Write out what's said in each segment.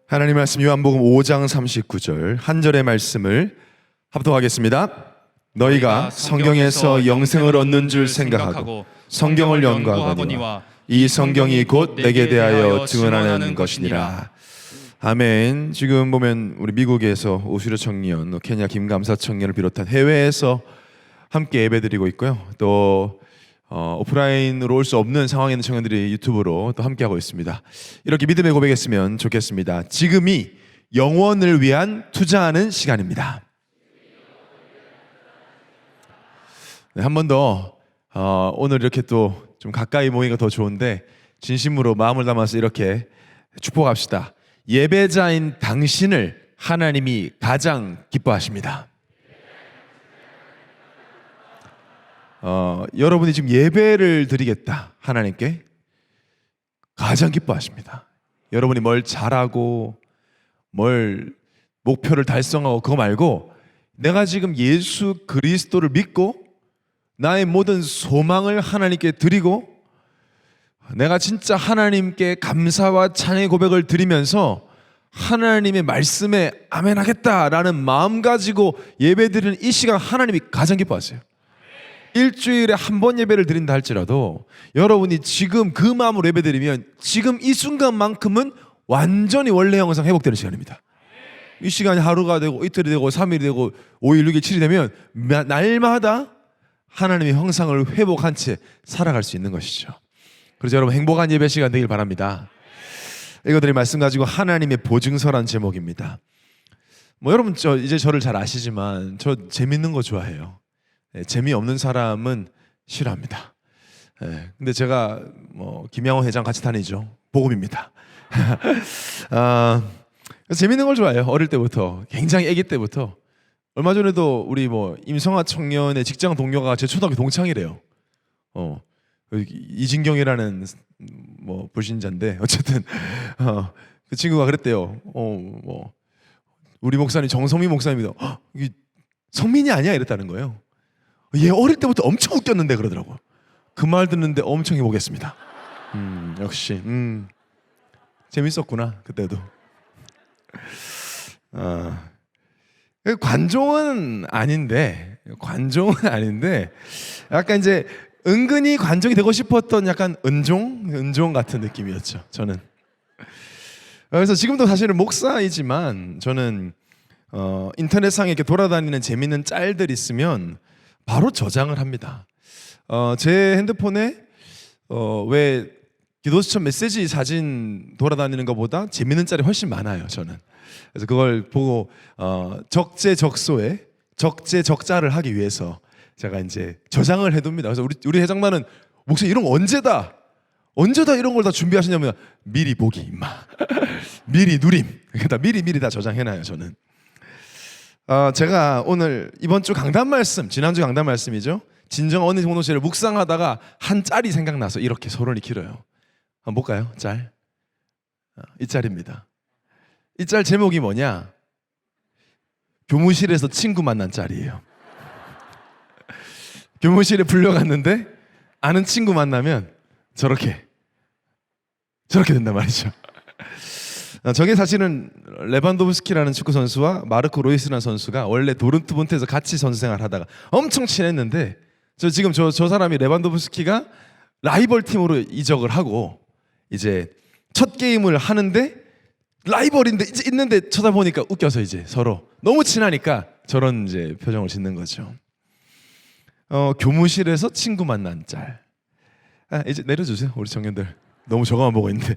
하나님 말씀 요한복음 5장 39절 한 절의 말씀을 합독하겠습니다. 너희가 성경에서 영생을 얻는 줄 생각하고 성경을 연구하거니와 이 성경이 곧 내게 대하여 증언하는 것이니라. 아멘. 지금 보면 우리 미국에서 오슈르 청년, 케냐 김감사 청년을 비롯한 해외에서 함께 예배드리고 있고요. 또 오프라인으로 올 수 없는 상황에 있는 청년들이 유튜브로 또 함께하고 있습니다. 이렇게 믿음의 고백했으면 좋겠습니다. 지금이 영원을 위한 투자하는 시간입니다. 네, 한 번 더 오늘 이렇게 또 좀 가까이 모이기가 더 좋은데 진심으로 마음을 담아서 이렇게 축복합시다. 예배자인 당신을 하나님이 가장 기뻐하십니다. 여러분이 지금 예배를 드리겠다 하나님께 가장 기뻐하십니다. 여러분이 뭘 잘하고 뭘 목표를 달성하고 그거 말고 내가 지금 예수 그리스도를 믿고 나의 모든 소망을 하나님께 드리고 내가 진짜 하나님께 감사와 찬양의 고백을 드리면서 하나님의 말씀에 아멘하겠다라는 마음 가지고 예배 드리는 이 시간 하나님이 가장 기뻐하세요. 일주일에 한 번 예배를 드린다 할지라도 여러분이 지금 그 마음으로 예배 드리면 지금 이 순간만큼은 완전히 원래 형상 회복되는 시간입니다. 이 시간이 하루가 되고 이틀이 되고 3일이 되고 5일, 6일, 7일이 되면 날마다 하나님의 형상을 회복한 채 살아갈 수 있는 것이죠. 그래서 여러분 행복한 예배 시간 되길 바랍니다. 이거들이 말씀 가지고 하나님의 보증서란 제목입니다. 여러분 이제 저를 잘 아시지만 저 재밌는 거 좋아해요. 재미없는 사람은 싫어합니다. 근데 제가 김양호 회장 같이 다니죠. 복음입니다. 재밌는 걸 좋아해요. 어릴 때부터 굉장히 아기 때부터. 얼마 전에도 우리 임성아 청년의 직장 동료가 제 초등학교 동창이래요. 이진경이라는 불신자인데 어쨌든 그 친구가 그랬대요. 우리 목사님 정성민 목사님이다. 이게 성민이 아니야 이랬다는 거예요. 얘 어릴 때부터 엄청 웃겼는데 그러더라고. 그 말 듣는데 엄청 해보겠습니다. 역시 재밌었구나 그때도. 관종은 아닌데 약간 이제 은근히 관종이 되고 싶었던 약간 은종 같은 느낌이었죠 저는. 그래서 지금도 사실은 목사이지만 저는 인터넷상에 이렇게 돌아다니는 재밌는 짤들 있으면 바로 저장을 합니다. 제 핸드폰에 왜 기도수첩 메시지 사진 돌아다니는 것보다 재밌는 짤이 훨씬 많아요 저는. 그래서 그걸 보고 적재적소에 적재적자를 하기 위해서 제가 이제 저장을 해둡니다. 그래서 우리 회장만은 목사님 이런 거 언제다 이런 걸 다 준비하시냐면 미리 보기 임마 미리 누림 그러니까 미리 다 저장해놔요 저는. 제가 오늘 이번 주 강단 말씀, 지난주 강단 말씀이죠. 진정 언니 공동체를 묵상하다가 한 짤이 생각나서 이렇게 서론이 길어요. 한번 볼까요? 짤. 이 짤입니다. 이 짤 제목이 뭐냐? 교무실에서 친구 만난 짤이에요. 교무실에 불려갔는데 아는 친구 만나면 저렇게 된단 말이죠. 저게 사실은 레반도프스키라는 축구 선수와 마르코 로이스라는 선수가 원래 도르트문트에서 같이 선수 생활하다가 엄청 친했는데 지금 저 사람이 레반도프스키가 라이벌 팀으로 이적을 하고 이제 첫 게임을 하는데 라이벌인데 이제 있는데 쳐다보니까 웃겨서 이제 서로 너무 친하니까 저런 이제 표정을 짓는 거죠. 교무실에서 친구 만난 짤. 이제 내려주세요 우리 청년들. 너무 저거만 보고 있는데.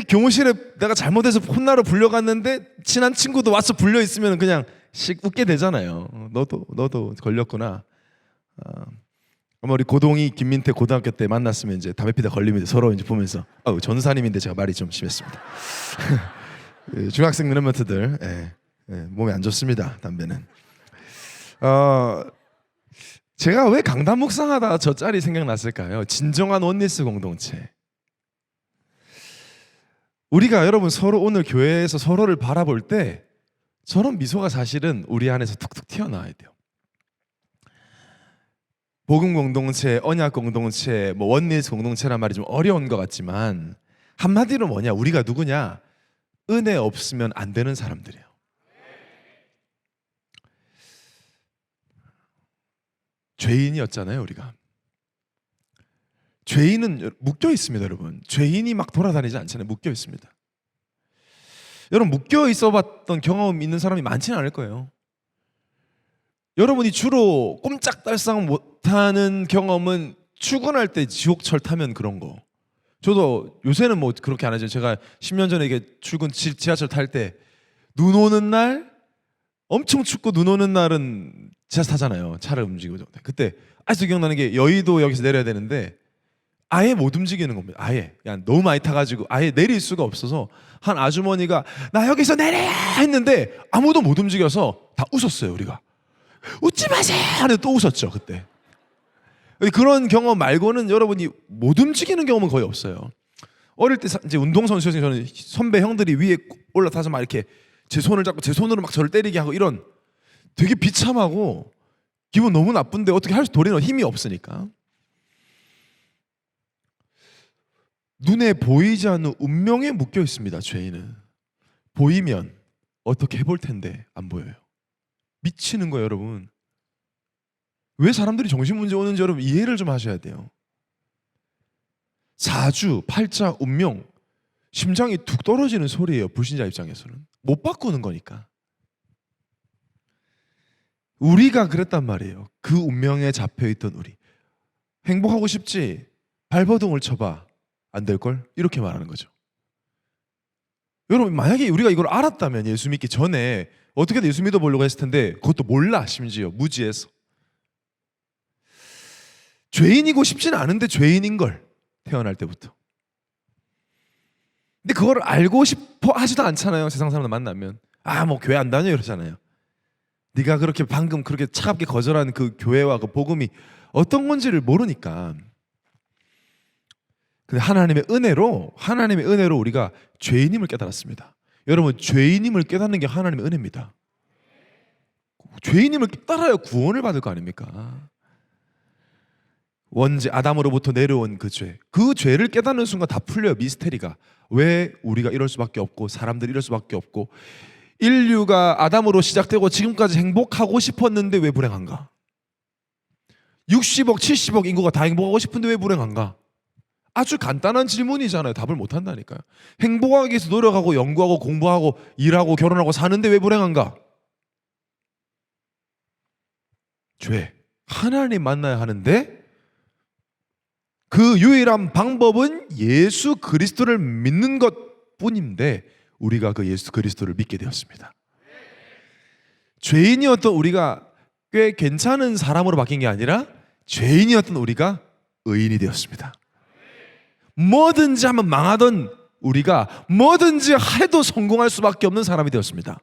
교무실에 내가 잘못해서 혼나러 불려갔는데 친한 친구도 와서 불려 있으면 그냥 씩 웃게 되잖아요. 너도 걸렸구나. 우리 고동이 김민태 고등학교 때 만났으면 이제 담배 피다 걸리면 서로 이제 보면서 전사님인데 제가 말이 좀 심했습니다. 중학생 르멘트들 몸에 안 좋습니다 담배는. 제가 왜 강단 묵상하다 저 짤이 생각났을까요? 진정한 원리스 공동체. 우리가 여러분 서로 오늘 교회에서 서로를 바라볼 때 저런 미소가 사실은 우리 안에서 툭툭 튀어나와야 돼요. 복음 공동체, 언약 공동체, 원리스 공동체란 말이 좀 어려운 것 같지만 한마디로 뭐냐? 우리가 누구냐? 은혜 없으면 안 되는 사람들이에요. 죄인이었잖아요, 우리가. 죄인은 묶여 있습니다, 여러분. 죄인이 막 돌아다니지 않잖아요. 묶여 있습니다. 여러분, 묶여 있어 봤던 경험 있는 사람이 많지는 않을 거예요. 여러분이 주로 꼼짝달싹 못하는 경험은 출근할 때 지옥철 타면 그런 거. 저도 요새는 뭐 그렇게 안 하죠. 제가 10년 전에 이게 출근 지하철 탈 때 눈 오는 날, 엄청 춥고 눈 오는 날은 지하철 타잖아요. 차를 움직이고. 그때 아직도 기억나는 게 여의도역에서 내려야 되는데 아예 못 움직이는 겁니다. 아예 그냥 너무 많이 타가지고 아예 내릴 수가 없어서 한 아주머니가 나 여기서 내려 했는데 아무도 못 움직여서 다 웃었어요. 우리가 웃지 마세요 하는데 또 웃었죠. 그때. 그런 경험 말고는 여러분이 못 움직이는 경험은 거의 없어요. 어릴 때 이제 운동선수였으니 저는 선배 형들이 위에 올라타서 막 이렇게 제 손을 잡고 제 손으로 막 저를 때리게 하고 이런 되게 비참하고 기분 너무 나쁜데 어떻게 할 수 도리는 힘이 없으니까. 눈에 보이지 않는 운명에 묶여 있습니다. 죄인은 보이면 어떻게 해볼 텐데 안 보여요. 미치는 거예요, 여러분. 왜 사람들이 정신문제 오는지 여러분 이해를 좀 하셔야 돼요. 사주, 팔자, 운명, 심장이 툭 떨어지는 소리예요. 불신자 입장에서는 못 바꾸는 거니까. 우리가 그랬단 말이에요. 그 운명에 잡혀있던 우리. 행복하고 싶지? 발버둥을 쳐봐. 안 될걸? 이렇게 말하는 거죠. 여러분, 만약에 우리가 이걸 알았다면 예수 믿기 전에 어떻게든 예수 믿어보려고 했을 텐데 그것도 몰라. 심지어 무지해서 죄인이고 싶지는 않은데 죄인인걸. 태어날 때부터. 근데 그걸 알고 싶어 하지도 않잖아요. 세상 사람들 만나면 뭐 교회 안 다녀 이러잖아요. 네가 그렇게 방금 그렇게 차갑게 거절한 그 교회와 그 복음이 어떤 건지를 모르니까. 근데 하나님의 은혜로 우리가 죄인임을 깨달았습니다. 여러분, 죄인임을 깨닫는 게 하나님의 은혜입니다. 죄인임을 깨달아야 구원을 받을 거 아닙니까? 원죄 아담으로부터 내려온 그 죄를 깨닫는 순간 다 풀려요. 미스테리가. 왜 우리가 이럴 수밖에 없고 사람들이 이럴 수밖에 없고 인류가 아담으로 시작되고 지금까지 행복하고 싶었는데 왜 불행한가? 60억 70억 인구가 다 행복하고 싶은데 왜 불행한가? 아주 간단한 질문이잖아요. 답을 못한다니까요. 행복하기 위해서 노력하고 연구하고 공부하고 일하고 결혼하고 사는데 왜 불행한가? 죄. 하나님 만나야 하는데 그 유일한 방법은 예수 그리스도를 믿는 것뿐인데 우리가 그 예수 그리스도를 믿게 되었습니다. 죄인이었던 우리가 꽤 괜찮은 사람으로 바뀐 게 아니라 죄인이었던 우리가 의인이 되었습니다. 뭐든지 하면 망하던 우리가 뭐든지 해도 성공할 수밖에 없는 사람이 되었습니다.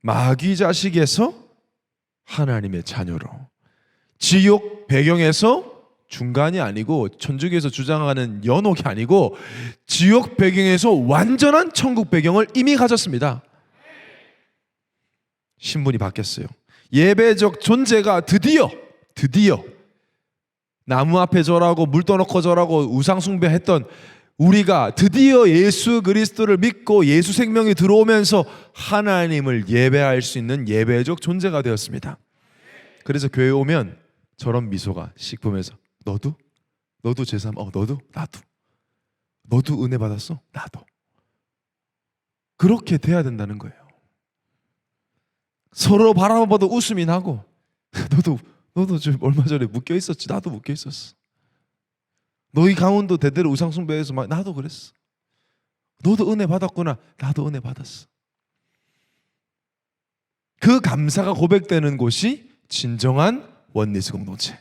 마귀 자식에서 하나님의 자녀로, 지옥 배경에서 중간이 아니고 천주교에서 주장하는 연옥이 아니고 지옥 배경에서 완전한 천국 배경을 이미 가졌습니다. 신분이 바뀌었어요. 예배적 존재가 드디어 나무 앞에 절하고 물 떠놓고 절하고 우상 숭배했던 우리가 드디어 예수 그리스도를 믿고 예수 생명이 들어오면서 하나님을 예배할 수 있는 예배적 존재가 되었습니다. 그래서 교회 오면 저런 미소가 씩 보면서 너도 제삼 너도 나도 은혜 받았어? 나도. 그렇게 돼야 된다는 거예요. 서로 바라봐도 웃음이 나고 너도 얼마 전에 묶여 있었지. 나도 묶여 있었어. 너희 강원도 대대로 우상 숭배해서 막 나도 그랬어. 너도 은혜 받았구나. 나도 은혜 받았어. 그 감사가 고백되는 곳이 진정한 원리스 공동체.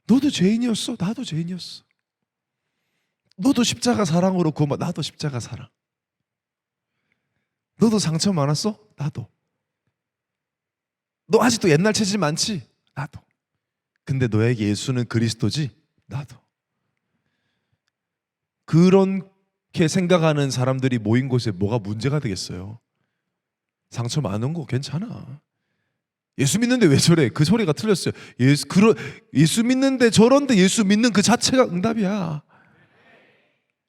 너도 죄인이었어. 나도 죄인이었어. 너도 십자가 사랑으로 구원, 나도 십자가 사랑. 너도 상처 많았어? 나도. 너 아직도 옛날 체질 많지? 나도. 근데 너에게 예수는 그리스도지? 나도. 그렇게 생각하는 사람들이 모인 곳에 뭐가 문제가 되겠어요? 상처 많은 거 괜찮아. 예수 믿는데 왜 저래? 그 소리가 틀렸어요. 예수 믿는데 저런데 예수 믿는 그 자체가 응답이야.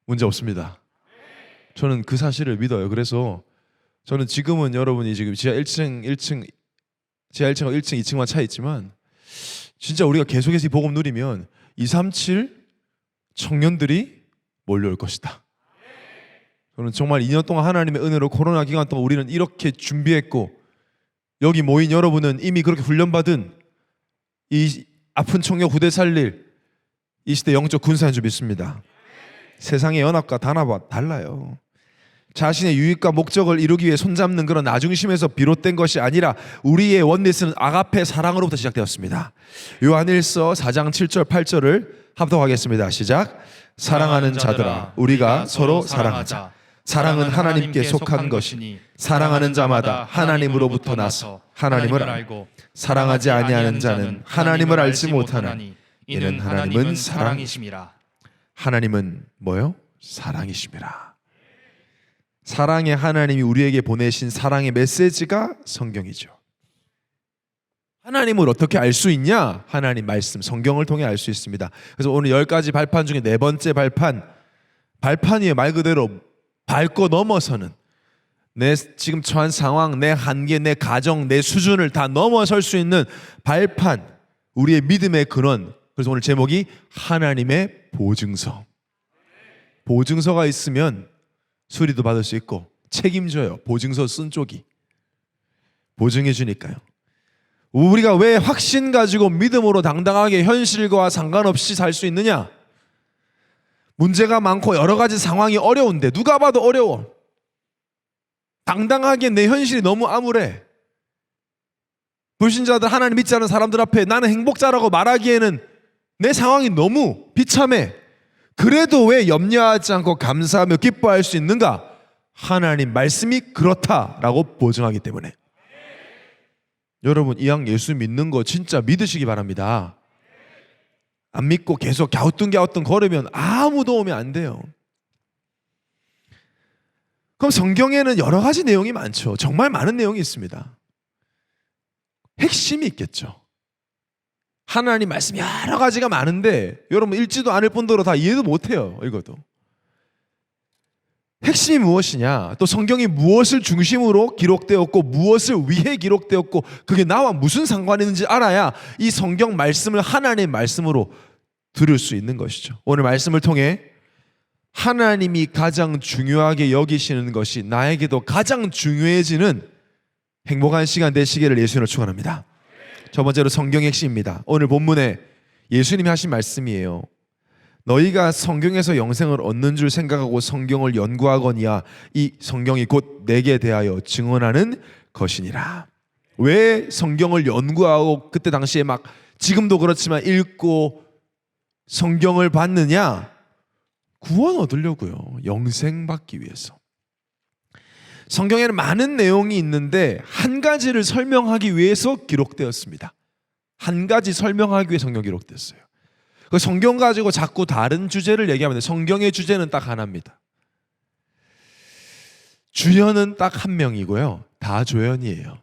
문제 없습니다. 저는 그 사실을 믿어요. 그래서 저는 지금은 여러분이 지금 지하 1층, 2층만 차 있지만 진짜 우리가 계속해서 이 복음 누리면 237 청년들이 몰려올 것이다. 저는 정말 2년 동안 하나님의 은혜로 코로나 기간 동안 우리는 이렇게 준비했고 여기 모인 여러분은 이미 그렇게 훈련받은 이 아픈 청년 후대 살릴 이 시대 영적 군사인 줄 믿습니다. 세상의 연합과 단합과 달라요. 자신의 유익과 목적을 이루기 위해 손잡는 그런 나중심에서 비롯된 것이 아니라 우리의 원리스는 아가페 사랑으로부터 시작되었습니다. 요한일서 4장 7절 8절을 합독하겠습니다. 시작. 사랑하는 자들아 우리가 서로 사랑하자. 사랑은 하나님께 속한 것이니 사랑하는 자마다 하나님으로부터 나서 하나님을 알고 사랑하지 아니하는 자는 하나님을 알지 못하나니 이는 하나님은 사랑이심이라. 하나님은 뭐요? 사랑이심이라. 사랑의 하나님이 우리에게 보내신 사랑의 메시지가 성경이죠. 하나님을 어떻게 알 수 있냐? 하나님 말씀, 성경을 통해 알 수 있습니다. 그래서 오늘 10가지 발판 중에 네 번째 발판이에요. 말 그대로 밟고 넘어서는 내 지금 처한 상황, 내 한계, 내 가정, 내 수준을 다 넘어설 수 있는 발판, 우리의 믿음의 근원. 그래서 오늘 제목이 하나님의 보증서. 보증서가 있으면 수리도 받을 수 있고 책임져요. 보증서 쓴 쪽이 보증해 주니까요. 우리가 왜 확신 가지고 믿음으로 당당하게 현실과 상관없이 살 수 있느냐? 문제가 많고 여러 가지 상황이 어려운데 누가 봐도 어려워. 당당하게 내 현실이 너무 암울해. 불신자들, 하나님 믿지 않는 사람들 앞에 나는 행복자라고 말하기에는 내 상황이 너무 비참해. 그래도 왜 염려하지 않고 감사하며 기뻐할 수 있는가? 하나님 말씀이 그렇다라고 보증하기 때문에. 여러분, 이왕 예수 믿는 거 진짜 믿으시기 바랍니다. 안 믿고 계속 갸우뚱 걸으면 아무 도움이 안 돼요. 그럼 성경에는 여러 가지 내용이 많죠. 정말 많은 내용이 있습니다. 핵심이 있겠죠. 하나님 말씀 여러 가지가 많은데 여러분 읽지도 않을 뿐더러 다 이해도 못해요. 읽어도. 핵심이 무엇이냐? 또 성경이 무엇을 중심으로 기록되었고 무엇을 위해 기록되었고 그게 나와 무슨 상관이 있는지 알아야 이 성경 말씀을 하나님의 말씀으로 들을 수 있는 것이죠. 오늘 말씀을 통해 하나님이 가장 중요하게 여기시는 것이 나에게도 가장 중요해지는 행복한 시간 되시기를 예수님으로 축원합니다. 첫 번째로 성경의 핵심입니다. 오늘 본문에 예수님이 하신 말씀이에요. 너희가 성경에서 영생을 얻는 줄 생각하고 성경을 연구하거니와 이 성경이 곧 내게 대하여 증언하는 것이니라. 왜 성경을 연구하고 그때 당시에 막 지금도 그렇지만 읽고 성경을 받느냐? 구원 얻으려고요. 영생 받기 위해서. 성경에는 많은 내용이 있는데 한 가지를 설명하기 위해서 기록되었습니다. 한 가지 설명하기 위해 성경 기록됐어요. 그 성경 가지고 자꾸 다른 주제를 얘기하면 성경의 주제는 딱 하나입니다. 주연은 딱 한 명이고요. 다 조연이에요.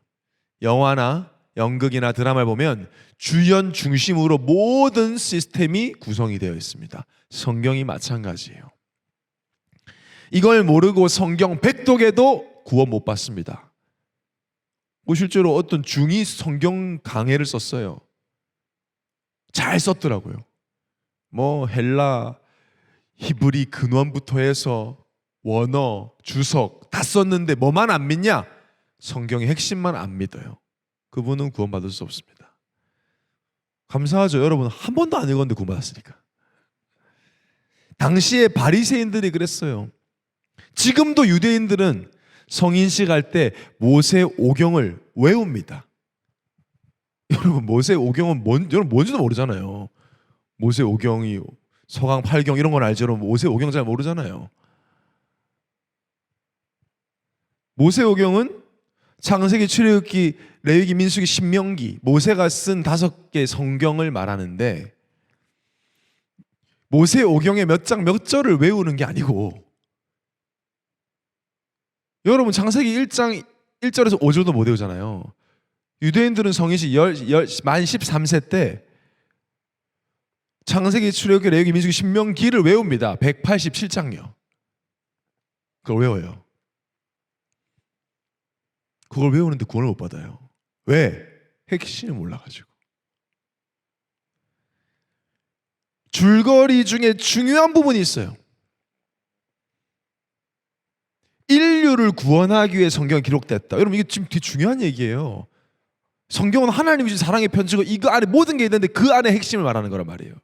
영화나 연극이나 드라마를 보면 주연 중심으로 모든 시스템이 구성이 되어 있습니다. 성경이 마찬가지예요. 이걸 모르고 성경 백독에도 구원 못 받습니다. 실제로 어떤 중이 성경 강해를 썼어요. 잘 썼더라고요. 뭐 헬라, 히브리 근원부터 해서 원어, 주석 다 썼는데 뭐만 안 믿냐? 성경의 핵심만 안 믿어요. 그분은 구원받을 수 없습니다. 감사하죠. 여러분 한 번도 안 읽었는데 구원받았으니까. 당시에 바리새인들이 그랬어요. 지금도 유대인들은 성인식 할 때 모세오경을 외웁니다. 여러분 모세오경은 여러분 뭔지도 모르잖아요. 모세오경이 서강 8경 이런 건 알죠. 여러분 모세오경 잘 모르잖아요. 모세오경은 창세기, 출애굽기, 레위기, 민수기, 신명기 모세가 쓴 5개 성경을 말하는데 모세오경의 몇 장 몇 절을 외우는 게 아니고 여러분 창세기 1장 1절에서 5절도 못 외우잖아요. 유대인들은 성인식 만 13세 때 창세기, 출애굽기, 레위기, 민수기, 신명기를 외웁니다. 187장요. 그걸 외워요. 그걸 외우는데 구원을 못 받아요. 왜? 핵심을 몰라가지고. 줄거리 중에 중요한 부분이 있어요. 인류를 구원하기 위해 성경이 기록됐다. 여러분, 이게 지금 되게 중요한 얘기예요. 성경은 하나님이 주신 사랑의 편지고 이거 안에 모든 게 있는데 그 안에 핵심을 말하는 거란 말이에요.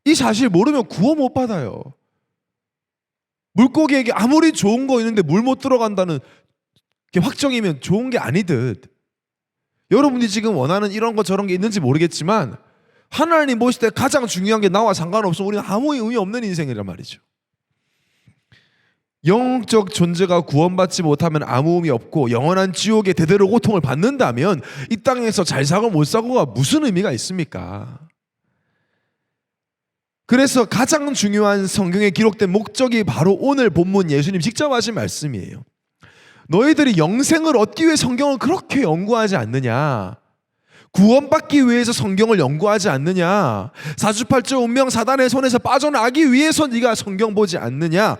이 사실 모르면 구원 못 받아요. 물고기에게 아무리 좋은 거 있는데 물 못 들어간다는 게 확정이면 좋은 게 아니듯, 여러분이 지금 원하는 이런 거 저런 게 있는지 모르겠지만 하나님 보실 때 가장 중요한 게 나와 상관없으면 우리는 아무 의미 없는 인생이란 말이죠. 영적 존재가 구원받지 못하면 아무 의미 없고 영원한 지옥의 대대로 고통을 받는다면 이 땅에서 잘 사고 못 사고가 무슨 의미가 있습니까? 그래서 가장 중요한 성경에 기록된 목적이 바로 오늘 본문 예수님 직접 하신 말씀이에요. 너희들이 영생을 얻기 위해 성경을 그렇게 연구하지 않느냐? 구원받기 위해서 성경을 연구하지 않느냐? 사주팔자 운명 사단의 손에서 빠져나가기 위해서 네가 성경 보지 않느냐?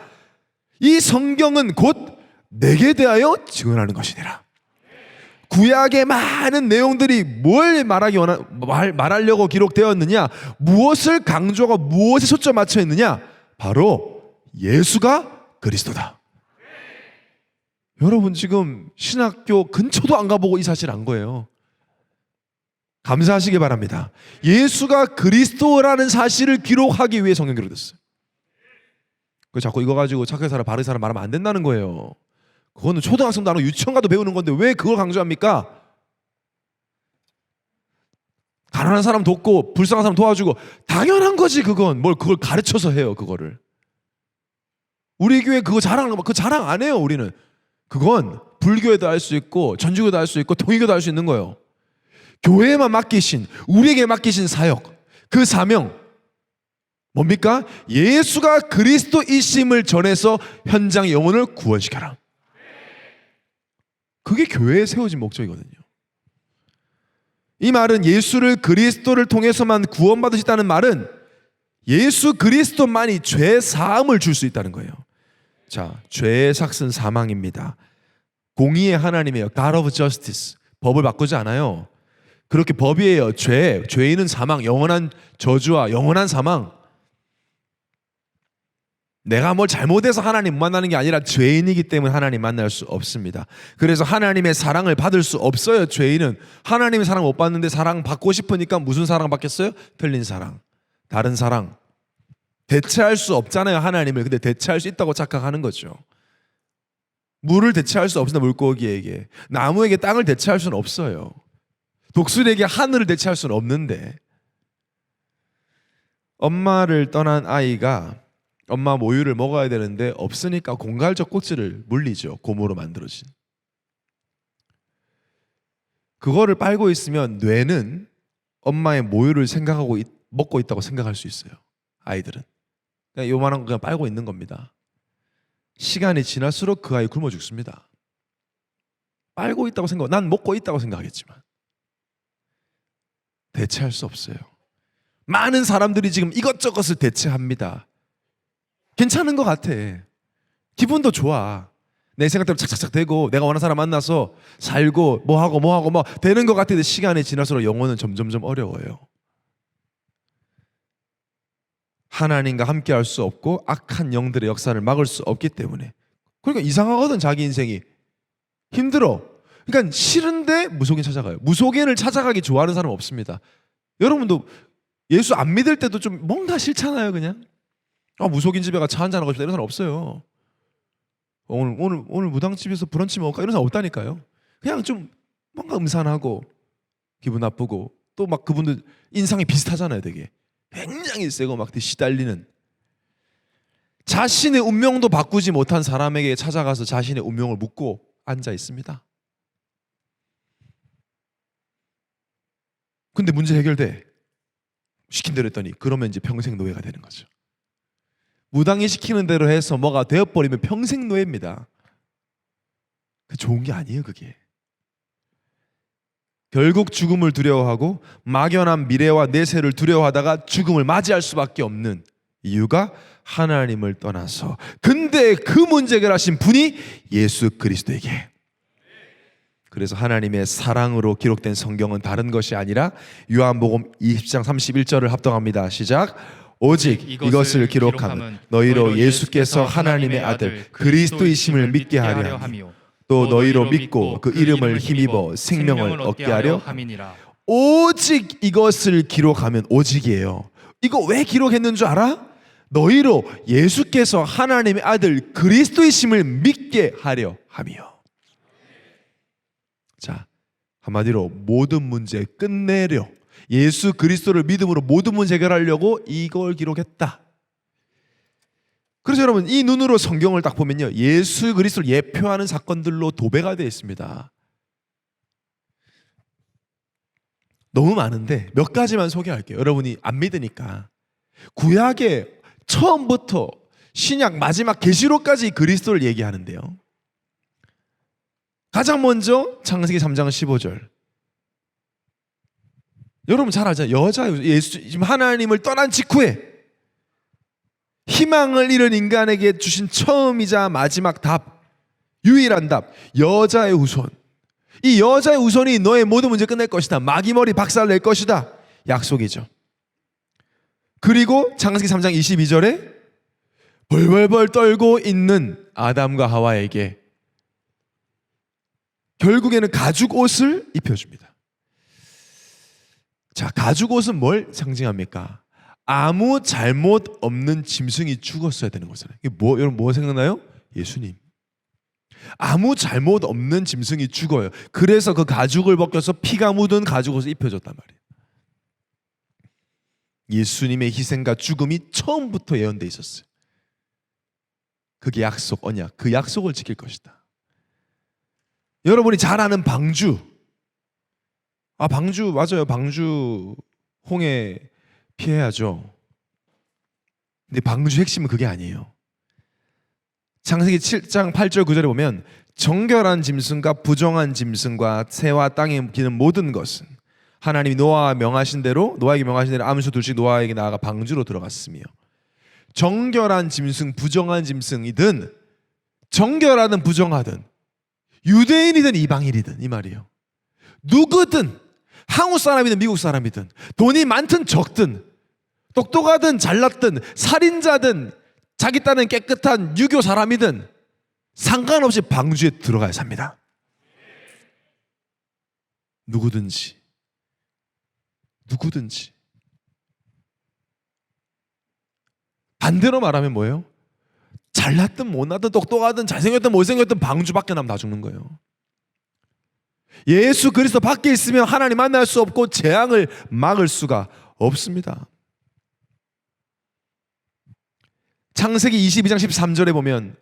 이 성경은 곧 내게 대하여 증언하는 것이니라. 구약의 많은 내용들이 뭘 말하려고 기록되었느냐? 무엇을 강조하고 무엇에 초점 맞춰 있느냐? 바로 예수가 그리스도다. 여러분 지금 신학교 근처도 안 가보고 이 사실 안 거예요. 감사하시기 바랍니다. 예수가 그리스도라는 사실을 기록하기 위해 성경 기록됐어요. 그 자꾸 이거 가지고 착하게 살아 바르게 살아 말하면 안 된다는 거예요. 그거는 초등학생도 안 하고 유치원 가도 배우는 건데 왜 그걸 강조합니까? 가난한 사람 돕고 불쌍한 사람 도와주고 당연한 거지. 그건 뭘 그걸 가르쳐서 해요. 그거를 우리 교회 그거 자랑하는 거, 그 자랑 안 해요. 우리는 그건 불교에도 할 수 있고 전주교도 할 수 있고 통일교도 할 수 있는 거예요. 교회에만 맡기신, 우리에게 맡기신 사역, 그 사명 뭡니까? 예수가 그리스도이심을 전해서 현장 영혼을 구원시켜라. 그게 교회에 세워진 목적이거든요. 이 말은 예수를 그리스도를 통해서만 구원받을 수 있다는 말은 예수 그리스도만이 죄 사함을 줄 수 있다는 거예요. 자, 죄의 삭은 사망입니다. 공의의 하나님이에요. God of Justice. 법을 바꾸지 않아요. 그렇게 법이에요. 죄인은 사망, 영원한 저주와 영원한 사망. 내가 뭘 잘못해서 하나님 못 만나는 게 아니라 죄인이기 때문에 하나님 만날 수 없습니다. 그래서 하나님의 사랑을 받을 수 없어요. 죄인은 하나님의 사랑 못 받는데 사랑 받고 싶으니까 무슨 사랑 받겠어요? 틀린 사랑, 다른 사랑. 대체할 수 없잖아요, 하나님을. 근데 대체할 수 있다고 착각하는 거죠. 물을 대체할 수 없습니다. 물고기에게. 나무에게 땅을 대체할 수는 없어요. 독수리에게 하늘을 대체할 수는 없는데, 엄마를 떠난 아이가 엄마 모유를 먹어야 되는데 없으니까 공갈적 꼭지를 물리죠. 고무로 만들어진. 그거를 빨고 있으면 뇌는 엄마의 모유를 생각하고 먹고 있다고 생각할 수 있어요. 아이들은. 그냥 요만한 거 그냥 빨고 있는 겁니다. 시간이 지날수록 그 아이 굶어 죽습니다. 빨고 있다고 생각, 난 먹고 있다고 생각하겠지만 대체할 수 없어요. 많은 사람들이 지금 이것저것을 대체합니다. 괜찮은 것 같아. 기분도 좋아. 내 생각대로 착착착 되고 내가 원하는 사람 만나서 살고 뭐하고 되는 것 같은데 시간이 지날수록 영혼은 점점점 어려워요. 하나님과 함께 할 수 없고 악한 영들의 역사를 막을 수 없기 때문에. 그러니까 이상하거든. 자기 인생이 힘들어. 그러니까 싫은데 무속인 찾아가요. 무속인을 찾아가기 좋아하는 사람 없습니다. 여러분도 예수 안 믿을 때도 좀 뭔가 싫잖아요. 그냥 무속인 집에 가 차 한잔하고 싶다 이런 사람 없어요. 오늘 무당집에서 브런치 먹을까 이런 사람 없다니까요. 그냥 좀 뭔가 음산하고 기분 나쁘고 또 막 그분들 인상이 비슷하잖아요. 되게 굉장히 세고 막 시달리는, 자신의 운명도 바꾸지 못한 사람에게 찾아가서 자신의 운명을 묻고 앉아 있습니다. 근데 문제 해결돼. 시킨 대로 했더니 그러면 이제 평생 노예가 되는 거죠. 무당이 시키는 대로 해서 뭐가 되어버리면 평생 노예입니다. 그 좋은 게 아니에요. 그게 결국 죽음을 두려워하고 막연한 미래와 내세를 두려워하다가 죽음을 맞이할 수밖에 없는 이유가 하나님을 떠나서, 근데 그 문제 해결하신 분이 예수 그리스도에게. 그래서 하나님의 사랑으로 기록된 성경은 다른 것이 아니라 요한복음 20장 31절을 합동합니다. 시작. 오직 이것을 기록함은 너희로 예수께서 하나님의 아들 그리스도이심을 믿게 하려 하며 또 너희로 믿고 그 이름을 힘입어 생명을 얻게 하려 함이니라. 오직 이것을 기록하면, 오직이에요. 이거 왜 기록했는 줄 알아? 너희로 예수께서 하나님의 아들 그리스도이심을 믿게 하려 하며. 자, 한마디로 모든 문제 끝내려, 예수 그리스도를 믿음으로 모든 문제 해결하려고 이걸 기록했다. 그래서 여러분, 이 눈으로 성경을 딱 보면요, 예수 그리스도를 예표하는 사건들로 도배가 되어 있습니다. 너무 많은데 몇 가지만 소개할게요. 여러분이 안 믿으니까. 구약의 처음부터 신약 마지막 계시록까지 그리스도를 얘기하는데요. 가장 먼저 창세기 3장 15절. 여러분 잘 알잖아요. 여자 예수, 지금 하나님을 떠난 직후에 희망을 잃은 인간에게 주신 처음이자 마지막 답, 유일한 답, 여자의 후손. 이 여자의 후손이 너의 모든 문제 끝낼 것이다, 마귀머리 박살낼 것이다, 약속이죠. 그리고 창세기 3장 22절에 벌벌벌 떨고 있는 아담과 하와에게 결국에는 가죽 옷을 입혀줍니다. 자, 가죽 옷은 뭘 상징합니까? 아무 잘못 없는 짐승이 죽었어야 되는 거잖아요. 이게 여러분 뭐 생각나요? 예수님. 아무 잘못 없는 짐승이 죽어요. 그래서 그 가죽을 벗겨서 피가 묻은 가죽 옷을 입혀줬단 말이에요. 예수님의 희생과 죽음이 처음부터 예언돼 있었어요. 그게 약속, 언약, 그 약속을 지킬 것이다. 여러분이 잘 아는 방주. 방주 맞아요. 방주 홍해 피해야죠. 근데 방주 핵심은 그게 아니에요. 창세기 7장 8절 9절에 보면 정결한 짐승과 부정한 짐승과 새와 땅에 기는 모든 것은 하나님이 노아에게 명하신 대로 암수 둘씩 노아에게 나아가 방주로 들어갔으며, 정결한 짐승, 부정한 짐승이든 정결하든 부정하든 유대인이든 이방인이든 이 말이에요. 누구든 한국 사람이든 미국 사람이든 돈이 많든 적든 똑똑하든 잘났든 살인자든 자기 딴은 깨끗한 유교 사람이든 상관없이 방주에 들어가야 삽니다. 누구든지. 반대로 말하면 뭐예요? 잘났든 못났든 똑똑하든 잘생겼든 못생겼든 방주 밖에 나면 다 죽는 거예요. 예수 그리스도 밖에 있으면 하나님 만날 수 없고 재앙을 막을 수가 없습니다. 창세기 22장 13절에 보면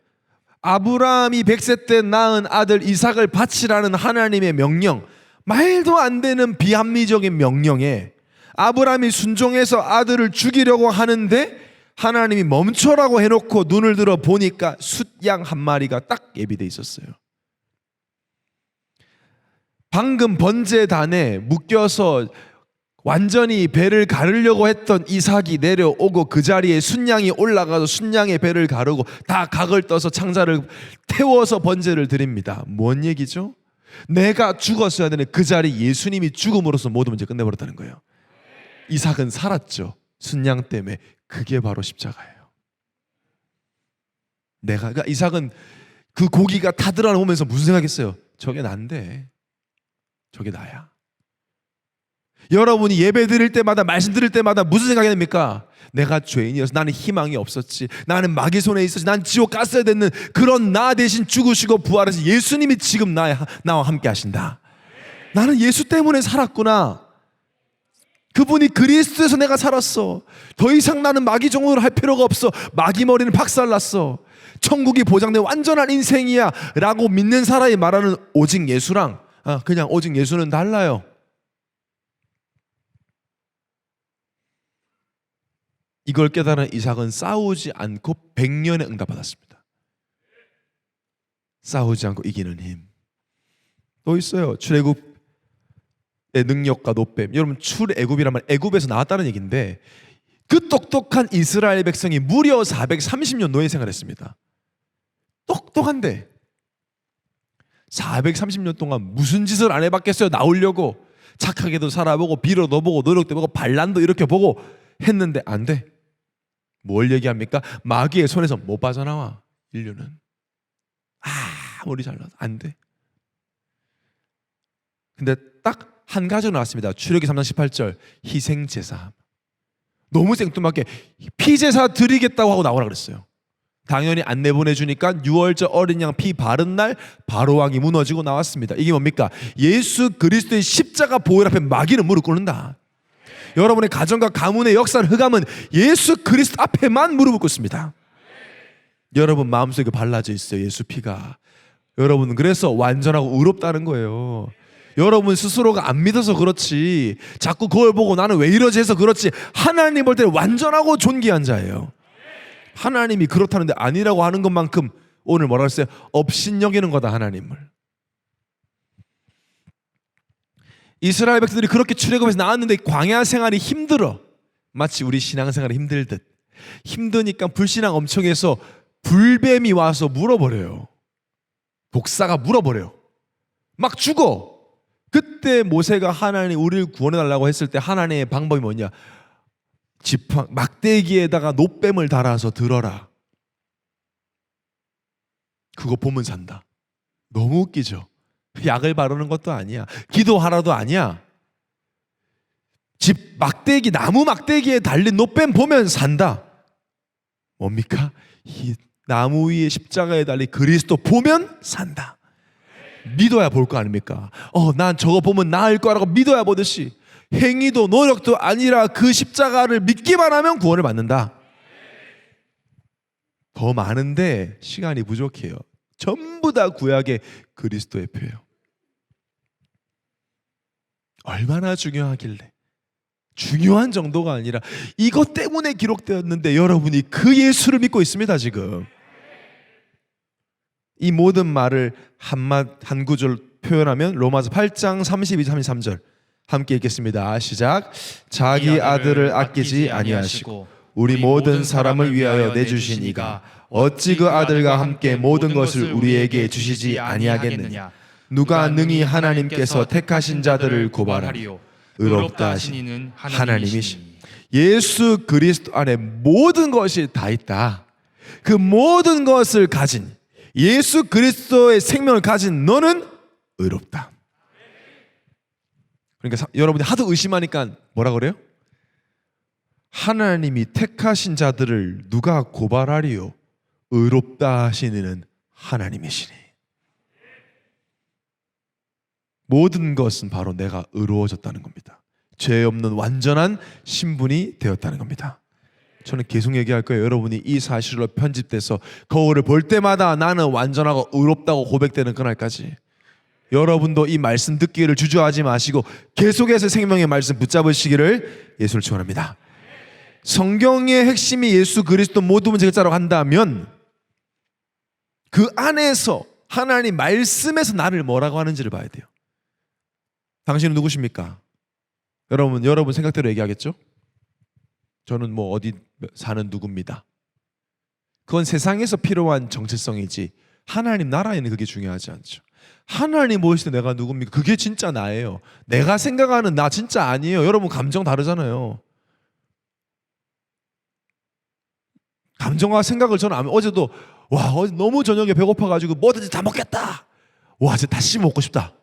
아브라함이 100세 때 낳은 아들 이삭을 바치라는 하나님의 명령, 말도 안 되는 비합리적인 명령에 아브라함이 순종해서 아들을 죽이려고 하는데 하나님이 멈춰라고 해놓고 눈을 들어 보니까 숫양 한 마리가 딱 예비되어 있었어요. 방금 번제단에 묶여서 완전히 배를 가르려고 했던 이삭이 내려오고 그 자리에 순양이 올라가서 순양의 배를 가르고 다 각을 떠서 창자를 태워서 번제를 드립니다. 뭔 얘기죠? 내가 죽었어야 되는 그 자리 예수님이 죽음으로써 모든 문제 끝내버렸다는 거예요. 이삭은 살았죠. 순양 때문에. 그게 바로 십자가예요. 그러니까 이삭은 그 고기가 타들어오면서 무슨 생각했어요? 저게 난데, 저게 나야. 여러분이 예배 드릴 때마다, 말씀 드릴 때마다 무슨 생각이 듭니까? 내가 죄인이어서 나는 희망이 없었지, 나는 마귀 손에 있었지, 난 지옥 갔어야 되는 그런 나 대신 죽으시고 부활하신 예수님이 지금 나와 함께 하신다. 나는 예수 때문에 살았구나. 그분이 그리스도에서 내가 살았어. 더 이상 나는 마귀 종으로 할 필요가 없어. 마귀 머리는 박살났어. 천국이 보장된 완전한 인생이야 라고 믿는 사람이 말하는 오직 예수랑 그냥 오직 예수는 달라요. 이걸 깨달은 이삭은 싸우지 않고 100년에 응답받았습니다. 싸우지 않고 이기는 힘. 또 있어요. 출애굽 능력과 노뱀. 여러분 출애굽이란 말 애굽에서 나왔다는 얘기인데 그 똑똑한 이스라엘 백성이 무려 430년 노예 생활했습니다. 똑똑한데 430년 동안 무슨 짓을 안 해봤겠어요. 나오려고 착하게도 살아보고 빌어도 보고 노력도 보고 반란도 이렇게 보고 했는데 안 돼. 뭘 얘기합니까? 마귀의 손에서 못 빠져나와. 인류는 아무리 잘나도 안 돼. 근데 딱 한 가지로 나왔습니다. 출애굽기 3장 18절 희생제사. 너무 생뚱맞게 피제사 드리겠다고 하고 나오라 그랬어요. 당연히 안 내보내주니까 6월절 어린 양 피 바른 날 바로왕이 무너지고 나왔습니다. 이게 뭡니까? 예수 그리스도의 십자가 보혈 앞에 마귀는 무릎 꿇는다. 여러분의 가정과 가문의 역사를 흑암은 예수 그리스도 앞에만 무릎을 꿇습니다. 여러분 마음속에 발라져 있어요. 예수 피가. 여러분은 그래서 완전하고 의롭다는 거예요. 여러분 스스로가 안 믿어서 그렇지, 자꾸 그걸 보고 나는 왜 이러지 해서 그렇지, 하나님 볼 때는 완전하고 존귀한 자예요. 하나님이 그렇다는데 아니라고 하는 것만큼 오늘 뭐라 했어요? 업신여기는 거다 하나님을. 이스라엘 백성들이 그렇게 출애굽에서 나왔는데 광야 생활이 힘들어. 마치 우리 신앙생활이 힘들듯. 힘드니까 불신앙 엄청 해서 불뱀이 와서 물어버려요. 독사가 물어버려요. 막 죽어. 그때 모세가 하나님 우리를 구원해달라고 했을 때 하나님의 방법이 뭐냐? 지팡 막대기에다가 노뱀을 달아서 들어라. 그거 보면 산다. 너무 웃기죠? 약을 바르는 것도 아니야. 기도하라도 아니야. 집 막대기, 나무 막대기에 달린 노뱀 보면 산다. 뭡니까? 이 나무 위에 십자가에 달린 그리스도 보면 산다. 믿어야 볼 거 아닙니까? 난 저거 보면 나을 거라고 믿어야 보듯이 행위도 노력도 아니라 그 십자가를 믿기만 하면 구원을 받는다. 더 많은데 시간이 부족해요. 전부 다 구약의 그리스도의 표예요. 얼마나 중요하길래. 중요한 정도가 아니라 이것 때문에 기록되었는데 여러분이 그 예수를 믿고 있습니다. 지금 이 모든 말을 한 구절 표현하면 로마서 8장 32, 33절 함께 읽겠습니다. 시작. 자기 아들을 아끼지 아니하시고 우리 모든 사람을 위하여 내주신 이가 어찌 그 아들과 함께 모든 것을 우리에게 주시지 아니하겠느냐. 누가 능히 하나님께서 택하신 자들을 고발하리요. 의롭다 하신 이는 하나님이시니. 예수 그리스도 안에 모든 것이 다 있다. 그 모든 것을 가진 예수 그리스도의 생명을 가진 너는 의롭다. 그러니까 여러분이 하도 의심하니까 뭐라 그래요? 하나님이 택하신 자들을 누가 고발하리요? 의롭다 하시는 하나님이시니. 모든 것은 바로 내가 의로워졌다는 겁니다. 죄 없는 완전한 신분이 되었다는 겁니다. 저는 계속 얘기할 거예요. 여러분이 이 사실로 편집돼서 거울을 볼 때마다 나는 완전하고 의롭다고 고백되는 그날까지 여러분도 이 말씀 듣기를 주저하지 마시고 계속해서 생명의 말씀 붙잡으시기를 예수를 축원합니다. 성경의 핵심이 예수 그리스도 모든 문제 해결자라고 한다면 그 안에서 하나님 말씀에서 나를 뭐라고 하는지를 봐야 돼요. 당신은 누구십니까? 여러분 생각대로 얘기하겠죠? 저는 뭐 어디 사는 누구입니다. 그건 세상에서 필요한 정체성이지 하나님 나라에는 그게 중요하지 않죠. 하나님 보실 때 내가 누굽니까? 그게 진짜 나예요. 내가 생각하는 나 진짜 아니에요. 여러분 감정 다르잖아요. 감정과 생각을 저는 어제도 어제 너무 저녁에 배고파가지고 뭐든지 다 먹겠다. 진짜 다시 먹고 싶다.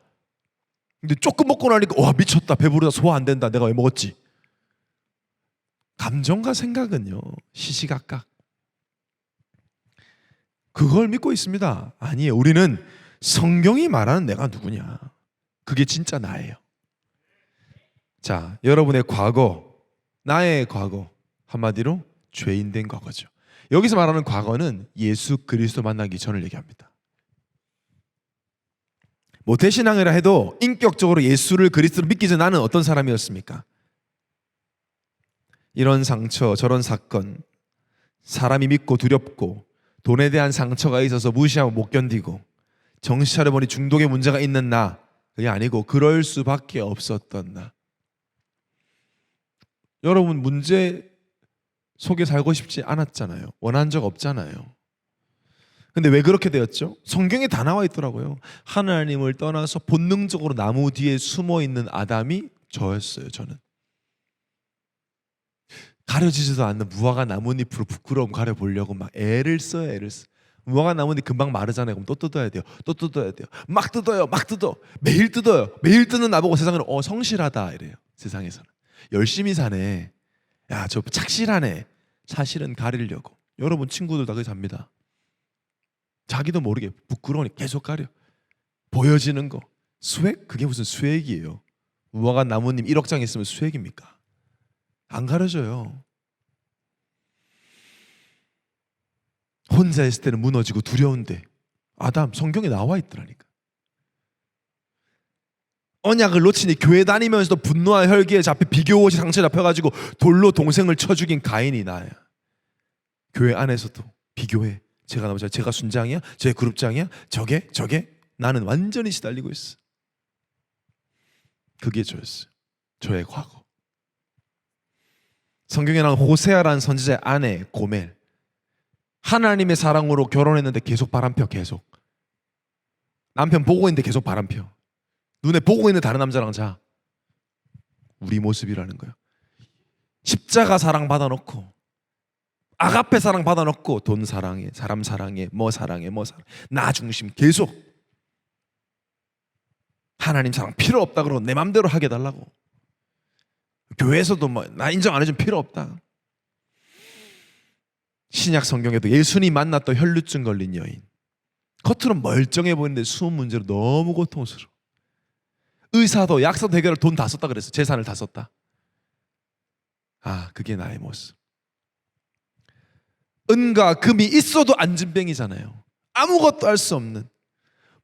근데 조금 먹고 나니까 미쳤다. 배부르다. 소화 안 된다. 내가 왜 먹었지? 감정과 생각은요 시시각각. 그걸 믿고 있습니다. 아니에요. 우리는 성경이 말하는 내가 누구냐, 그게 진짜 나예요. 자, 여러분의 과거, 나의 과거, 한마디로 죄인 된 과거죠. 여기서 말하는 과거는 예수 그리스도 만나기 전을 얘기합니다. 모태신앙이라 해도 인격적으로 예수를 그리스도를 믿기 전 나는 어떤 사람이었습니까? 이런 상처 저런 사건, 사람이 믿고 두렵고 돈에 대한 상처가 있어서 무시하고 못 견디고 정신 차려보니 중독의 문제가 있는 나, 그게 아니고 그럴 수밖에 없었던 나. 여러분 문제 속에 살고 싶지 않았잖아요. 원한 적 없잖아요. 근데 왜 그렇게 되었죠? 성경에 다 나와 있더라고요. 하나님을 떠나서 본능적으로 나무 뒤에 숨어 있는 아담이 저였어요. 저는 가려지지도 않는 무화과 나뭇잎으로 부끄러움 가려보려고 막 애를 써요. 애를 써. 무화과 나뭇잎 금방 마르잖아요. 그럼 또 뜯어야 돼요. 또 뜯어야 돼요. 막 뜯어요. 막 뜯어. 매일 뜯어요. 매일 뜯는 나보고 세상에는 성실하다 이래요. 세상에서는 열심히 사네. 야, 저 착실하네. 사실은 가리려고. 여러분 친구들 다 그렇게 삽니다. 자기도 모르게 부끄러우니 계속 가려. 보여지는 거. 수액? 그게 무슨 수액이에요. 무화과 나뭇잎 1억 장 있으면 수액입니까? 안 가려져요. 혼자 있을 때는 무너지고 두려운데 아담 성경에 나와 있더라니까. 언약을 놓치니 교회 다니면서도 분노와 혈기에 잡혀 비교옷이 상처 잡혀가지고 돌로 동생을 쳐 죽인 가인이 나야. 교회 안에서도 비교해. 제가 순장이야? 제 그룹장이야? 저게? 나는 완전히 시달리고 있어. 그게 저였어요. 저의 과거. 성경에 나온 호세아라는 선지자의 아내 고멜, 하나님의 사랑으로 결혼했는데 계속 바람펴. 계속 남편 보고 있는데 계속 바람펴. 눈에 보고 있는 다른 남자랑 자. 우리 모습이라는 거예요. 십자가 사랑 받아놓고 아가페 사랑 받아놓고 돈 사랑해, 사람 사랑해, 뭐 사랑해, 나 중심 계속. 하나님 사랑 필요 없다 그러고 내 맘대로 하게 해달라고. 교회에서도 뭐 나 인정 안 해주면 필요 없다. 신약 성경에도 예수님 만났던 혈루증 걸린 여인, 겉으로 멀쩡해 보이는데 숨은 문제로 너무 고통스러워. 의사도 약사도 해결할 돈 다 썼다 그랬어. 재산을 다 썼다. 아, 그게 나의 모습. 은과 금이 있어도 안진뱅이잖아요. 아무것도 할 수 없는,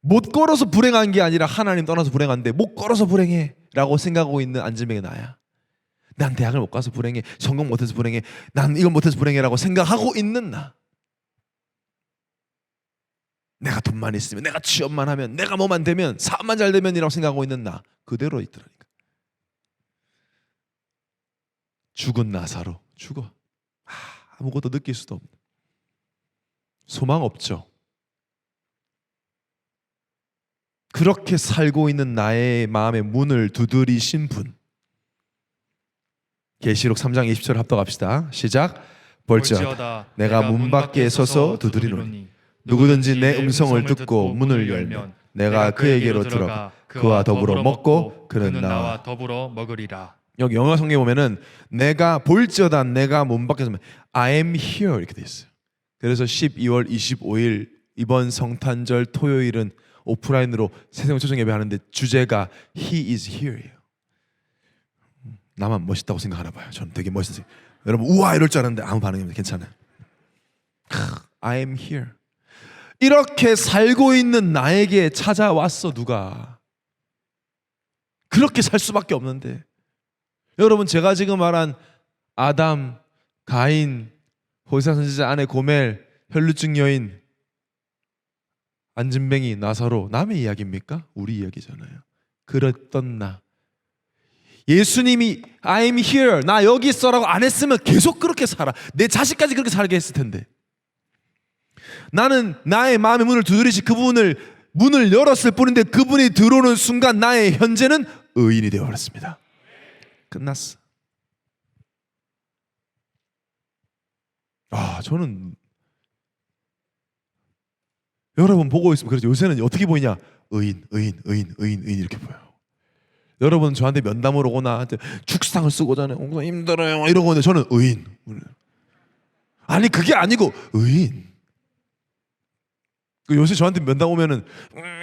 못 걸어서 불행한 게 아니라 하나님 떠나서 불행한데 못 걸어서 불행해 라고 생각하고 있는 안진뱅이 나야. 난 대학을 못 가서 불행해, 성공 못해서 불행해, 난 이걸 못해서 불행해 라고 생각하고 있는 나. 내가 돈만 있으면, 내가 취업만 하면, 내가 뭐만 되면, 사업만 잘 되면 이라고 생각하고 있는 나 그대로 있더라니까. 죽은 나사로 죽어. 아무것도 느낄 수도 없는, 소망 없죠. 그렇게 살고 있는 나의 마음의 문을 두드리신 분. 계시록 3장 20절 합독합시다. 시작. 볼지어다 내가 문 밖에 서서 두드리노니 누구든지 내 음성을 듣고 문을 열면 내가 그에게로 들어가 그와 더불어 먹고 그는 나와 더불어 먹으리라. 여기 영어 성경에 보면은 내가 볼지어다 내가 문 밖에 서면 I am here 이렇게 돼 있어요. 그래서 12월 25일 이번 성탄절 토요일은 오프라인으로 새생명 초청 예배하는데 주제가 He is here예요. 나만 멋있다고 생각하나 봐요. 저는 되게 멋있어요. 여러분 우와 이럴 줄 알았는데 아무 반응이 없는데 괜찮아요. I am here. 이렇게 살고 있는 나에게 찾아왔어. 누가. 그렇게 살 수밖에 없는데. 여러분 제가 지금 말한 아담, 가인, 호세아 선지자 아내 고멜, 혈루증 여인, 안진뱅이, 나사로 남의 이야기입니까? 우리 이야기잖아요. 그랬던 나. 예수님이 I'm here, 나 여기 있어라고 안 했으면 계속 그렇게 살아. 내 자식까지 그렇게 살게 했을 텐데. 나는 나의 마음의 문을 두드리시 문을 열었을 뿐인데 그분이 들어오는 순간 나의 현재는 의인이 되어버렸습니다. 끝났어. 저는 여러분 보고 있으면 그렇죠. 요새는 어떻게 보이냐? 의인 이렇게 보여요. 여러분 저한테 면담으로 오거나 축상을 쓰고 오잖아요. 힘들어요 이러고 오는데 저는 의인. 아니 그게 아니고 의인. 요새 저한테 면담 오면은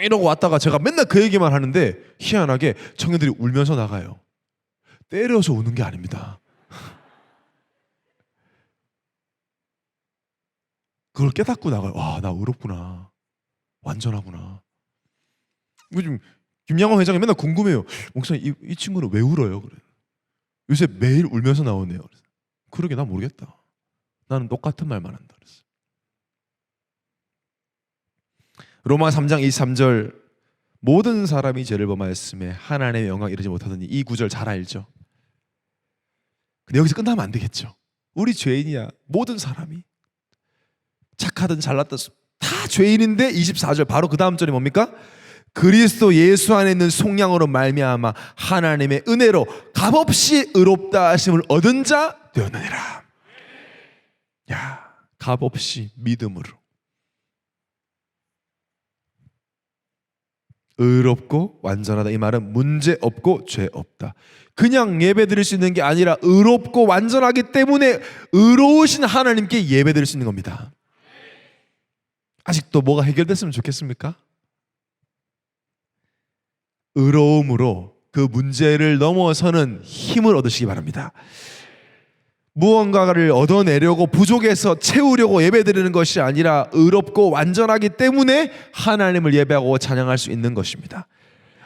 이러고 왔다가 제가 맨날 그 얘기만 하는데 희한하게 청년들이 울면서 나가요. 때려서 우는 게 아닙니다. 그걸 깨닫고 나가요. 와, 나 의롭구나. 완전하구나. 요즘 김양호 회장이 맨날 궁금해요. 목사님 이 친구는 왜 울어요? 그래. 요새 매일 울면서 나오네요. 그래서, 그러게 나 모르겠다. 나는 똑같은 말만 한다. 그랬어. 로마 3장 23절 모든 사람이 죄를 범하였음에 하나님의 영광 이르지 못하더니. 이 구절 잘 알죠? 근데 여기서 끝나면 안 되겠죠. 우리 죄인이야. 모든 사람이 착하든 잘났든 다 죄인인데 24절 바로 그 다음 절이 뭡니까? 그리스도 예수 안에 있는 속량으로 말미암아 하나님의 은혜로 값없이 의롭다 하심을 얻은 자 되었느니라. 야, 값없이 믿음으로 의롭고 완전하다. 이 말은 문제 없고 죄 없다. 그냥 예배 드릴 수 있는 게 아니라 의롭고 완전하기 때문에 의로우신 하나님께 예배 드릴 수 있는 겁니다. 아직도 뭐가 해결됐으면 좋겠습니까? 의로움으로 그 문제를 넘어서는 힘을 얻으시기 바랍니다. 무언가를 얻어내려고 부족해서 채우려고 예배드리는 것이 아니라 의롭고 완전하기 때문에 하나님을 예배하고 찬양할 수 있는 것입니다.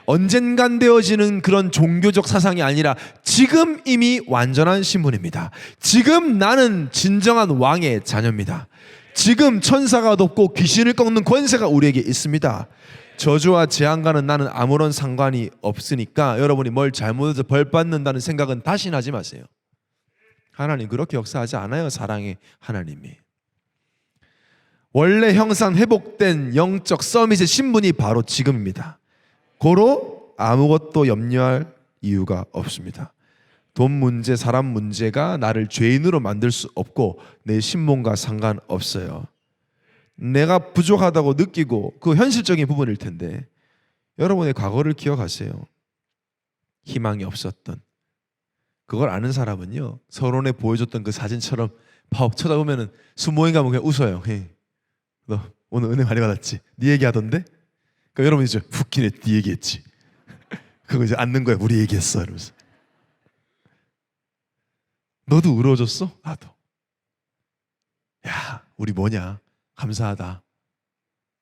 언젠간 되어지는 그런 종교적 사상이 아니라 지금 이미 완전한 신분입니다. 지금 나는 진정한 왕의 자녀입니다. 지금 천사가 돕고 귀신을 꺾는 권세가 우리에게 있습니다. 저주와 재앙과는 나는 아무런 상관이 없으니까 여러분이 뭘 잘못해서 벌 받는다는 생각은 다시는 하지 마세요. 하나님 그렇게 역사하지 않아요. 사랑의 하나님이. 원래 형상 회복된 영적 서밋의 신분이 바로 지금입니다. 고로 아무것도 염려할 이유가 없습니다. 돈 문제, 사람 문제가 나를 죄인으로 만들 수 없고 내 신분과 상관없어요. 내가 부족하다고 느끼고 그 현실적인 부분일 텐데 여러분의 과거를 기억하세요. 희망이 없었던 그걸 아는 사람은요, 서론에 보여줬던 그 사진처럼 팍 쳐다보면은 수모임 가면 그냥 웃어요. 헤이, 너 오늘 은혜 많이 받았지? 네 얘기하던데? 그러니까 여러분이 이제 웃기네, 네 얘기했지. 그거 이제 앉는 거야. 우리 얘기했어 이러면서. 너도 울어줬어? 나도. 야, 우리 뭐냐? 감사하다.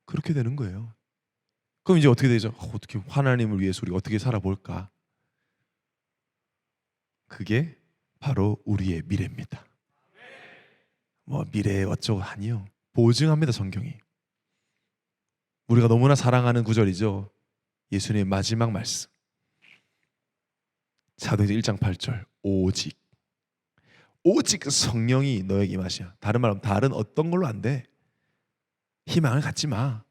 그렇게 되는 거예요. 그럼 이제 어떻게 되죠? 어떻게 하나님을 위해서 우리가 어떻게 살아볼까? 그게 바로 우리의 미래입니다. 뭐 미래 어쩌고 아니요. 보증합니다. 성경이. 우리가 너무나 사랑하는 구절이죠. 예수님의 마지막 말씀. 사도행전 1장 8절. 오직 성령이 너에게 임하시야. 다른 말하면 다른 어떤 걸로 안 돼. 희망을 갖지 마.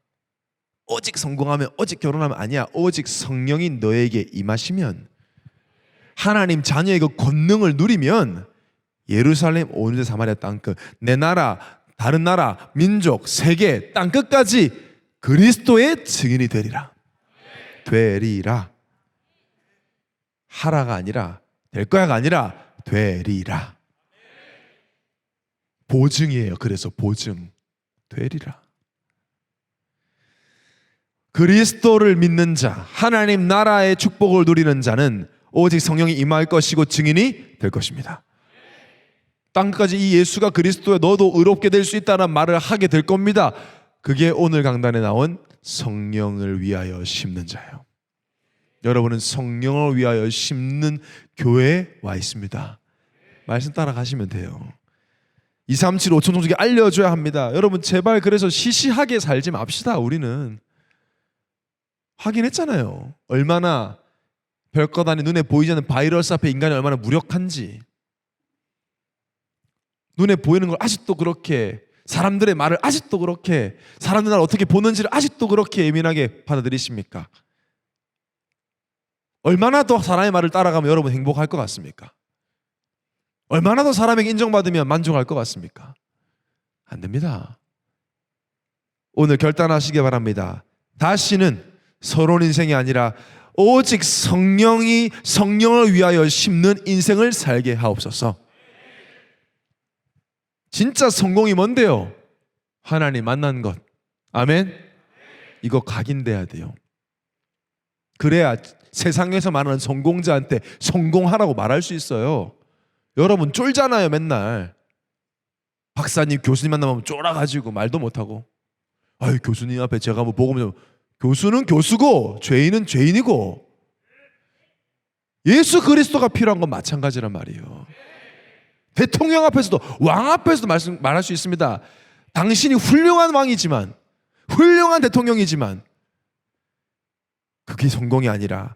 오직 성공하면, 오직 결혼하면 아니야. 오직 성령이 너에게 임하시면, 하나님 자녀의 그 권능을 누리면 예루살렘 온 유대 사마리아 땅끝, 내 나라, 다른 나라, 민족, 세계 땅끝까지 그리스도의 증인이 되리라. 되리라. 하라가 아니라, 될 거야가 아니라 되리라. 보증이에요. 그래서 보증. 되리라. 그리스도를 믿는 자, 하나님 나라의 축복을 누리는 자는 오직 성령이 임할 것이고 증인이 될 것입니다. 땅까지 이 예수가 그리스도에 너도 의롭게 될 수 있다는 말을 하게 될 겁니다. 그게 오늘 강단에 나온 성령을 위하여 심는 자예요. 여러분은 성령을 위하여 심는 교회에 와 있습니다. 말씀 따라가시면 돼요. 237 5천 종족에 알려줘야 합니다. 여러분 제발 그래서 시시하게 살지 맙시다. 우리는 확인했잖아요. 얼마나 별것 아닌 눈에 보이지 않는 바이러스 앞에 인간이 얼마나 무력한지. 눈에 보이는 걸 아직도 그렇게, 사람들의 말을 아직도 그렇게, 사람들 나를 어떻게 보는지를 아직도 그렇게 예민하게 받아들이십니까? 얼마나 더 사람의 말을 따라가면 여러분 행복할 것 같습니까? 얼마나 더 사람에게 인정받으면 만족할 것 같습니까? 안 됩니다. 오늘 결단하시기 바랍니다. 다시는 서론 인생이 아니라 오직 성령을 위하여 심는 인생을 살게 하옵소서. 진짜 성공이 뭔데요? 하나님 만난 것. 아멘. 이거 각인돼야 돼요. 그래야 세상에서 말하는 성공자한테 성공하라고 말할 수 있어요. 여러분 쫄잖아요. 맨날 박사님 교수님 만나면 쫄아가지고 말도 못하고, 아유 교수님 앞에 제가 뭐 보고 좀, 교수는 교수고 죄인은 죄인이고 예수 그리스도가 필요한 건 마찬가지란 말이에요. 대통령 앞에서도, 왕 앞에서도 말할 수 있습니다. 당신이 훌륭한 왕이지만, 훌륭한 대통령이지만 그게 성공이 아니라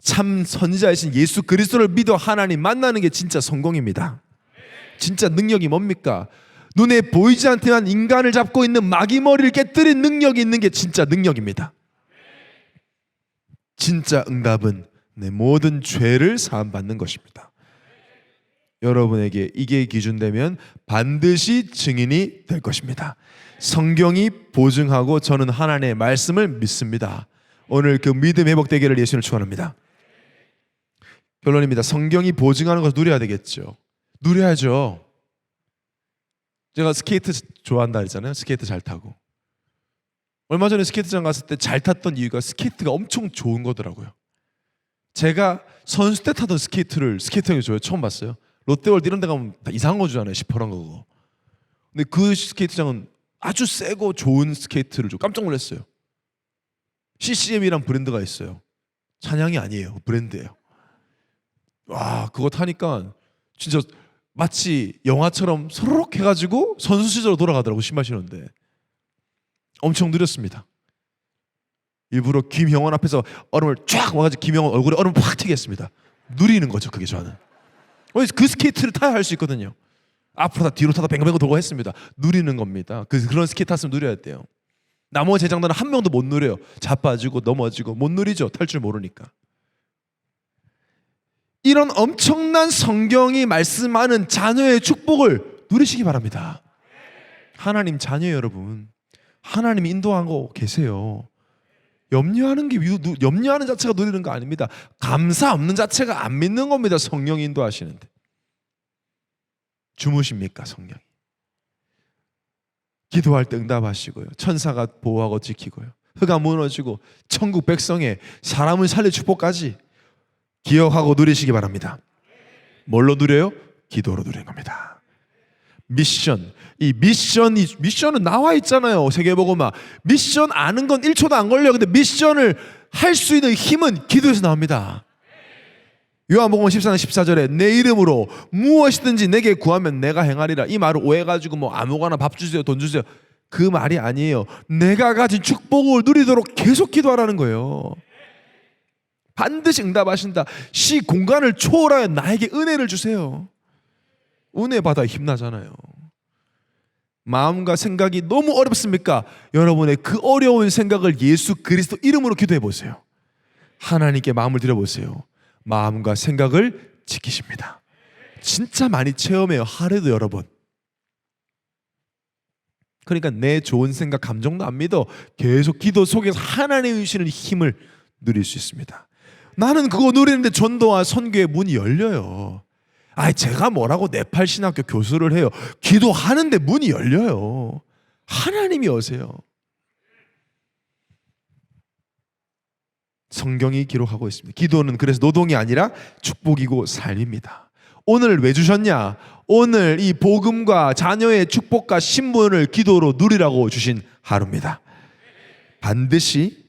참 선지자이신 예수 그리스도를 믿어 하나님 만나는 게 진짜 성공입니다. 진짜 능력이 뭡니까? 눈에 보이지 않지만 인간을 잡고 있는 마귀 머리를 깨뜨린 능력이 있는 게 진짜 능력입니다. 진짜 응답은 내 모든 죄를 사함받는 것입니다. 여러분에게 이게 기준되면 반드시 증인이 될 것입니다. 성경이 보증하고 저는 하나님의 말씀을 믿습니다. 오늘 그 믿음 회복되기를 예수님을 축원합니다. 결론입니다. 성경이 보증하는 것을 누려야 되겠죠. 누려야죠. 제가 스케이트 좋아한다 그랬잖아요. 스케이트 잘 타고. 얼마 전에 스케이트장 갔을 때 잘 탔던 이유가 스케이트가 엄청 좋은 거더라고요. 제가 선수 때 타던 스케이트형이 좋아요. 처음 봤어요. 롯데월드 이런 데 가면 다 이상한 거 주잖아요. 시퍼런 거고. 근데 그 스케이트장은 아주 세고 좋은 스케이트를 좀 깜짝 놀랐어요. CCM이란 브랜드가 있어요. 찬양이 아니에요. 브랜드예요. 와, 그거 타니까 진짜 마치 영화처럼 서로록 해가지고 선수 시절로 돌아가더라고. 신발 신었는데 엄청 느렸습니다. 일부러 김형원 앞에서 얼음을 쫙 와가지고 김형원 얼굴에 얼음 팍 튀게 했습니다. 누리는 거죠. 그게 저는. 그 스케이트를 타야 할 수 있거든요. 앞으로 다 뒤로 타다 뱅뱅뱅 돌고 했습니다. 누리는 겁니다. 그런 스케이트 탔으면 누려야 돼요. 나머지 제장들은 한 명도 못 누려요. 자빠지고 넘어지고 못 누리죠. 탈 줄 모르니까. 이런 엄청난 성경이 말씀하는 자녀의 축복을 누리시기 바랍니다. 하나님 자녀 여러분, 하나님이 인도하고 계세요. 염려하는 자체가 누리는 거 아닙니다. 감사 없는 자체가 안 믿는 겁니다. 성령이 인도하시는데. 주무십니까 성령이? 기도할 때 응답하시고요. 천사가 보호하고 지키고요. 흙가 무너지고 천국 백성의 사람을 살릴 축복까지 기억하고 누리시기 바랍니다. 뭘로 누려요? 기도로 누리는 겁니다. 미션은 나와 있잖아요. 세계복음화. 미션 아는 건 1초도 안 걸려요. 근데 미션을 할 수 있는 힘은 기도에서 나옵니다. 요한복음 14장 14절에 내 이름으로 무엇이든지 내게 구하면 내가 행하리라. 이 말을 오해가지고 뭐 아무거나 밥 주세요, 돈 주세요. 그 말이 아니에요. 내가 가진 축복을 누리도록 계속 기도하라는 거예요. 반드시 응답하신다. 시 공간을 초월하여 나에게 은혜를 주세요. 은혜 받아 힘나잖아요. 마음과 생각이 너무 어렵습니까? 여러분의 그 어려운 생각을 예수 그리스도 이름으로 기도해 보세요. 하나님께 마음을 드려보세요. 마음과 생각을 지키십니다. 진짜 많이 체험해요. 하루에도 여러 번. 그러니까 내 좋은 생각, 감정도 안 믿어. 계속 기도 속에서 하나님이 주시는 힘을 누릴 수 있습니다. 나는 그거 누리는데 전도와 선교의 문이 열려요. 제가 뭐라고 네팔 신학교 교수를 해요. 기도하는데 문이 열려요. 하나님이 오세요. 성경이 기록하고 있습니다. 기도는 그래서 노동이 아니라 축복이고 삶입니다. 오늘 왜 주셨냐? 오늘 이 복음과 자녀의 축복과 신분을 기도로 누리라고 주신 하루입니다. 반드시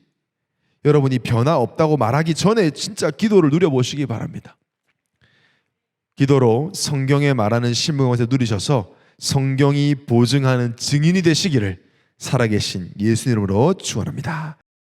여러분이 변화 없다고 말하기 전에 진짜 기도를 누려보시기 바랍니다. 기도로 성경에 말하는 신분을 누리셔서 성경이 보증하는 증인이 되시기를 살아계신 예수 이름으로 축원합니다.